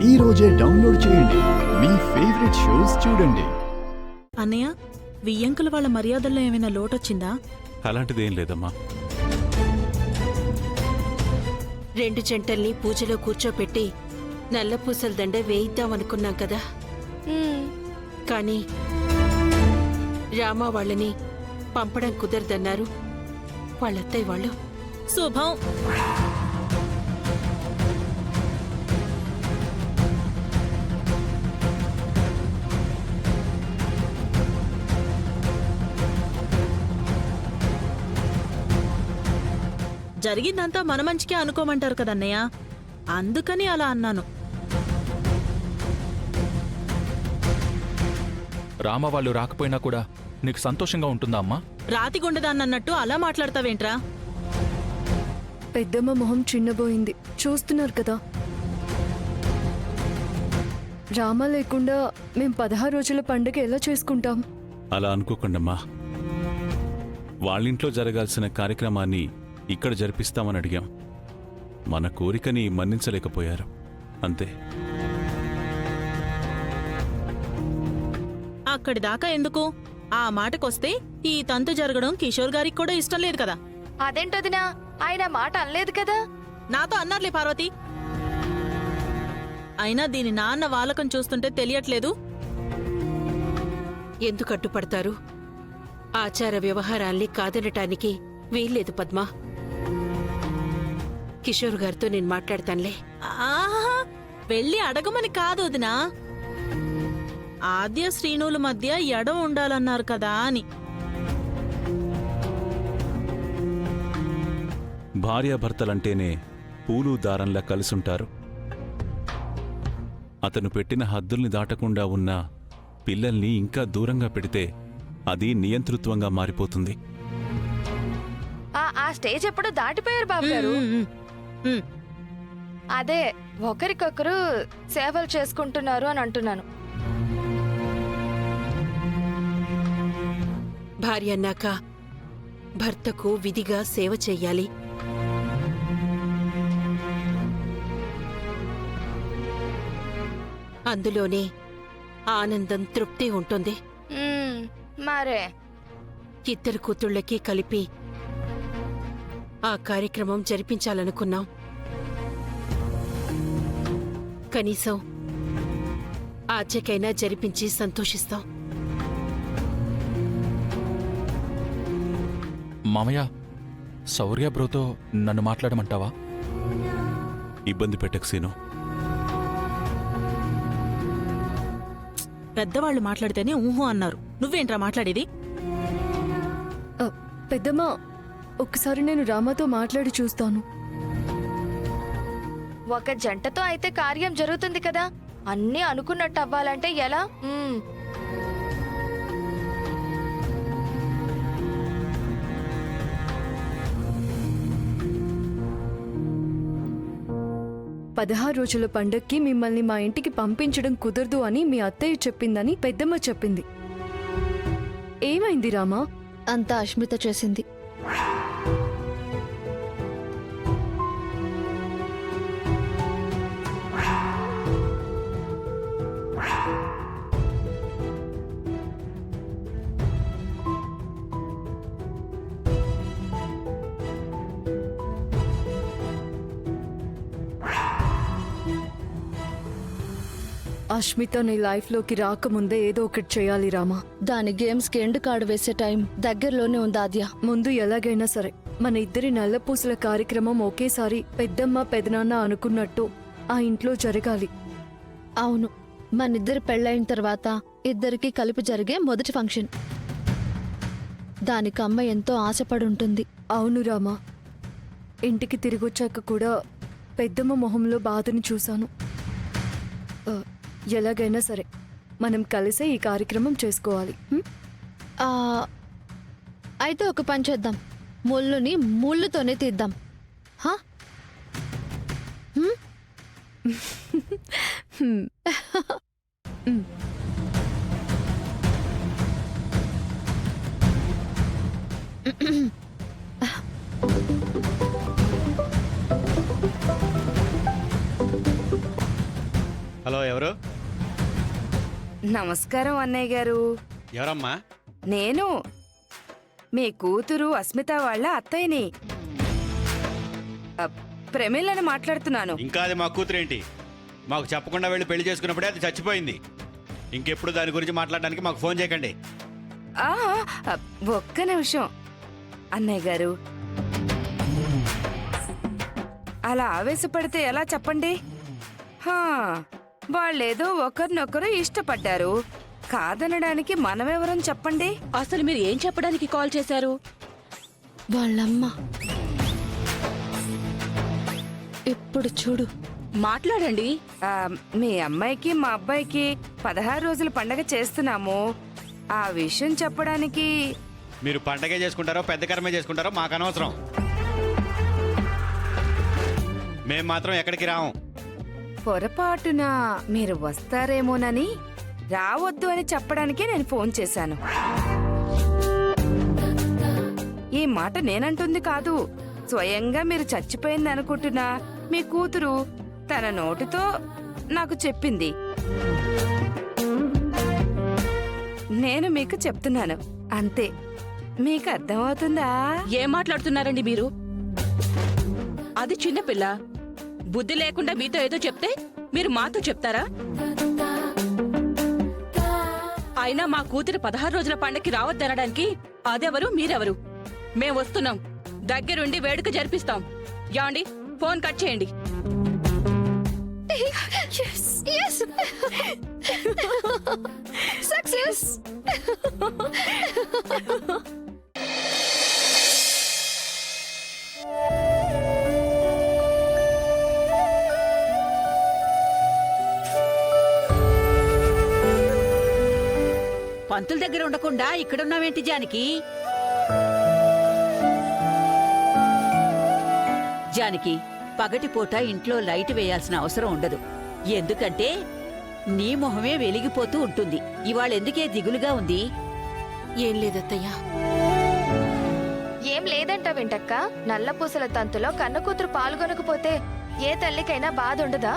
ఈ రోజే డౌన్లోడ్ చేయండి. మీ ఫేవరెట్ షోస్ చూడండి. అన్నయ్య, వియ్యంకుల వాళ్ళ మర్యాదల్లో ఏమైనా లోటొచ్చిందా? అలాంటిదేం లేదమ్మా. 2 జంటల్ని పూజలో కూర్చోపెట్టి నల్లపూసల దండ వేయిద్దామనుకున్నాం కదా. కానీ రామా వాళ్ళని పంపడం కుదరదన్నారు వాళ్ళత్తయ్య వాళ్ళు. శుభం. జరిగిందంతా మన మంచికే అనుకోమంటారు కదన్నయ్య, అందుకని అలా అన్నాను. రామ వాళ్ళు రాకపోయినా కూడా నీకు సంతోషంగా ఉంటుందా అమ్మా? రాతిగుండదాన్నట్టు అలా మాట్లాడతావేంట్రా? పెద్దమ్మ మొహం చిన్నబోయింది, చూస్తున్నారు కదా. రామ లేకుండా మేం 16 రోజుల పండుగ ఎలా చేసుకుంటాం? అలా అనుకోకండమ్మా. వాళ్ళింట్లో జరగాల్సిన కార్యక్రమాన్ని ఇక్కడ జరిపిస్తామని అడిగాం. మన కోరికని మన్నించలేకపోయారు, అంతే. అక్కడి దాకా ఎందుకు? ఆ మాటకొస్తే ఈ తంతు జరగడం కిషోర్ గారికి కూడా ఇష్టం లేదు కదా. అదేంటదినా, ఆయన మాట అనలేదు కదా. నాతో అన్నారులే పార్వతి. అయినా దీని నాన్న వాలకం చూస్తుంటే తెలియట్లేదు. ఎందుకు అడ్డుపడతారు? ఆచార వ్యవహారాల్ని కాదనటానికి వీల్లేదు పద్మా. కిషోర్ గారితో నేను మాట్లాడతానులే. ఆహా, వెళ్ళి అడగమని కాదు వదినా. ఆద్య శ్రీనుల మధ్య ఎడ ఉండాలన్నారు కదా అని. భార్యాభర్తలంటేనే పూలు దారంలా కలిసుంటారు. అతను పెట్టిన హద్దుల్ని దాటకుండా ఉన్న పిల్లల్ని ఇంకా దూరంగా పెడితే అది నియంతృత్వంగా మారిపోతుంది. ఆ స్టేజ్ ఎప్పుడు దాటిపోయారు బాబు గారు. అదే ఒకరికొకరు సేవలు చేసుకుంటున్నారు అని అంటున్నాను. భార్య అన్నాక భర్తకు విధిగా సేవ చెయ్యాలి. అందులోనే ఆనందం, తృప్తి ఉంటుంది. మరే ఇద్దరు కూతుళ్ళకి కలిపి ఆ కార్యక్రమం జరిపించాలనుకున్నాం. కనీసం ఆచకైనా జరిపించి సంతోషిస్తాం. మామయ్య, శౌర్య బ్రోతో నన్ను మాట్లాడమంటావా? ఇబ్బంది పెట్టకు సీను. పెద్దవాళ్ళు మాట్లాడితేనే ఊహు అన్నారు. నువ్వేంట్రా మాట్లాడేది? పెద్దమ్మ, ఒక్కసారి నేను రామాతో మాట్లాడి చూస్తాను. ఒక జంటతో అయితే కార్యం జరుగుతుంది కదా, అన్నీ అనుకున్నట్టు అవ్వాలంటే ఎలా? 16 రోజుల పండక్కి మిమ్మల్ని మా ఇంటికి పంపించడం కుదరదు అని మీ అత్తయ్య చెప్పిందని పెద్దమ్మ చెప్పింది. ఏమైంది రామా? అంతా అష్మిత చేసింది. అష్మిత నీ లైఫ్లోకి రాకముందే ఏదో ఒకటి చేయాలి రామా. దాని గేమ్స్కి ఎండ్ కార్డు వేసే టైం దగ్గరలోనే ఉంది ఆద్య. ముందు ఎలాగైనా సరే మన ఇద్దరి నల్లపూసల కార్యక్రమం ఒకేసారి పెద్దమ్మ పెదనాన్న అనుకున్నట్టు ఆ ఇంట్లో జరగాలి. అవును, మనిద్దరి పెళ్ళైన తర్వాత ఇద్దరికి కలిపి జరిగే మొదటి ఫంక్షన్. దానికి అమ్మ ఎంతో ఆశపడుంటుంది. అవును రామా, ఇంటికి తిరిగొచ్చాక కూడా పెద్దమ్మ మొహంలో బాధని చూశాను. ఎలాగైనా సరే మనం కలిసే ఈ కార్యక్రమం చేసుకోవాలి. అయితే ఒక పని చేద్దాం, ముళ్ళుని ముళ్ళుతోనే తీద్దాం. హా? హలో, ఎవరు? నమస్కారం అన్నయ్య గారు. ఎవరమ్మా? నేను మీ కూతురు అస్మిత వాళ్ళ అత్తయ్యని, ప్రమీలని మాట్లాడుతున్నాను. ఇంకా అది మా కూతురేంటి? మాకు చెప్పకుండా వెళ్ళి పెళ్లి చేసుకున్నప్పుడే అది చచ్చిపోయింది. ఇంకెప్పుడు దాని గురించి మాట్లాడడానికి మాకు ఫోన్ చేయకండి. ఒక్క నిమిషం అన్నయ్య గారు, అలా ఆవేశపడితే ఎలా చెప్పండి? వాళ్ళేదో ఒకరినొకరు ఇష్టపడ్డారు, కాదనడానికి మనమెవరం చెప్పండి? అసలు మీరు ఏం చెప్పడానికి కాల్ చేశారు? వాళ్ళమ్మ ఇప్పుడు చూడు. మాట్లాడండి. మీ అమ్మాయికి మా అబ్బాయికి 16 రోజుల పండగ చేస్తున్నాము. ఆ విషయం చెప్పడానికి. మీరు పండగే చేసుకుంటారో పెద్ద కర్మే చేసుకుంటారో మాకు అనవసరం. మేం మాత్రం ఎక్కడికి రాము. పొరపాటున మీరు వస్తారేమోనని రావద్దు అని చెప్పడానికే నేను ఫోన్ చేశాను. ఈ మాట నేనంటుంది కాదు, స్వయంగా మీరు చచ్చిపోయింది అనుకుంటున్నా మీ కూతురు తన నోటితో నాకు చెప్పింది. నేను మీకు చెప్తున్నాను అంతే. మీకు అర్థమవుతుందా? ఏం మాట్లాడుతున్నారండి మీరు? అది చిన్నపిల్ల, బుద్ధి లేకుండా మీతో ఏదో చెప్తే మీరు మాతో చెప్తారా? అయినా మా కూతురు 16 రోజుల పండక్కి రావద్దనడానికి అదెవరు మీరెవరు? మేం వస్తున్నాం, దగ్గరుండి వేడుక జరిపిస్తాం. యాండి, ఫోన్ కట్ చేయండి. సక్సెస్. పంతుల దగ్గర ఉండకుండా ఇక్కడున్నావేంటి జానకి? జానకి, పగటిపూట ఇంట్లో లైట్ వేయాల్సిన అవసరం ఉండదు. ఎందుకంటే నీ మొహమే వెలిగిపోతూ ఉంటుంది. ఇవాళెందుకే దిగులుగా ఉంది? ఏం లేదత్తయ్యా. ఏం లేదంటావేంటక్క? నల్లపూసల తంతులో కన్న కూతురు పాల్గొనకపోతే ఏ తల్లికైనా బాధ ఉండదా?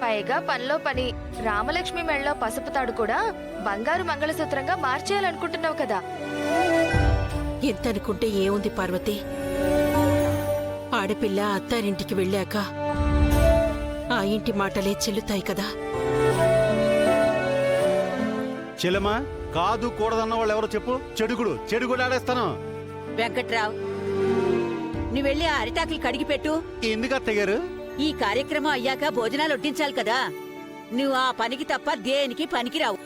పైగా పనిలో పని రామలక్ష్మి మెళ్ళలో పసుపు తాడు కూడా బంగారు మంగళసూత్రంగా మార్చేయాలనుకుంటున్నావు కదా? ఎంతనుకుంటే ఏముంది పార్వతి? ఆడపిల్ల అత్తారింటికి వెళ్ళాక ఆ ఇంటి మాటలే చెల్లుతాయి కదా. చెల్లెమ్మా, కాదు కూడదన్న వాళ్ళు ఎవరో చెప్పు. చెడుగుడు ఆడేస్తాను. వెంకట్రావు, నువ్వు వెళ్ళి ఆ అరిటాకులు కడిగి పెట్టు. ఎందుకు అత్తయ్య గారు? ఈ కార్యక్రమం అయ్యాక భోజనాలు వడ్డించాలి కదా. నువ్వు ఆ పనికి తప్ప దేనికి పనికిరావు.